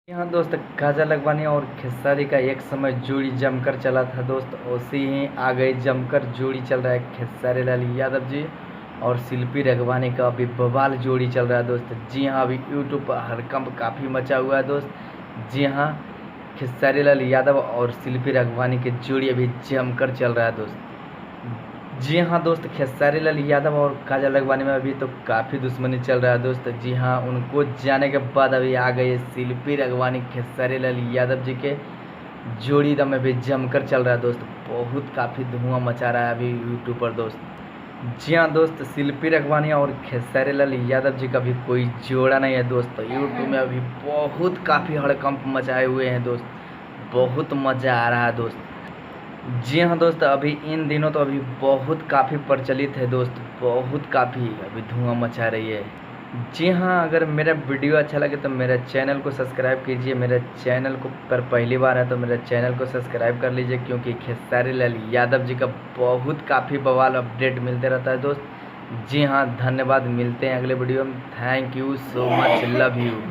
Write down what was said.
यहाँ दोस्त काजल लखवानी और खेसारी का एक समय जोड़ी जमकर चला था दोस्त। उसी ही आ गई जमकर जोड़ी चल रहा है खेसारी लाल यादव जी और शिल्पी रघवानी का अभी बवाल जोड़ी चल रहा है दोस्त। जी हाँ, अभी यूट्यूब पर हड़कंप काफ़ी मचा हुआ है दोस्त। जी हाँ, खेसारी लाल यादव और शिल्पी रघवानी की जोड़ी अभी जमकर चल रहा है दोस्त। जी हाँ दोस्त, खेसारी लाल यादव और काजल लखवानी में अभी तो काफ़ी दुश्मनी चल रहा है दोस्त। जी हाँ, उनको जाने के बाद अभी आ गए शिल्पी रघवानी खेसारी लाल यादव जी के जोड़ी दम में भी जमकर चल रहा है दोस्त। बहुत काफ़ी धुआं मचा रहा है अभी यूट्यूब पर दोस्त। जी हाँ दोस्त, शिल्पी रघवानी और खेसारी लाल यादव जी का भी कोई जोड़ा नहीं है दोस्त। यूट्यूब में अभी बहुत काफ़ी हड़कंप मचाए हुए हैं दोस्त। बहुत मज़ा आ रहा है दोस्त। जी हाँ दोस्त, अभी इन दिनों तो अभी बहुत काफ़ी प्रचलित है दोस्त। बहुत काफ़ी अभी धुआं मचा रही है। जी हाँ, अगर मेरा वीडियो अच्छा लगे तो मेरे चैनल को सब्सक्राइब कीजिए। मेरे चैनल को पर पहली बार है तो मेरे चैनल को सब्सक्राइब कर लीजिए, क्योंकि खेसारी लाल यादव जी का बहुत काफ़ी बवाल अपडेट मिलते रहता है दोस्त। जी हाँ, धन्यवाद। मिलते हैं अगले वीडियो में। Thank you so much, love you.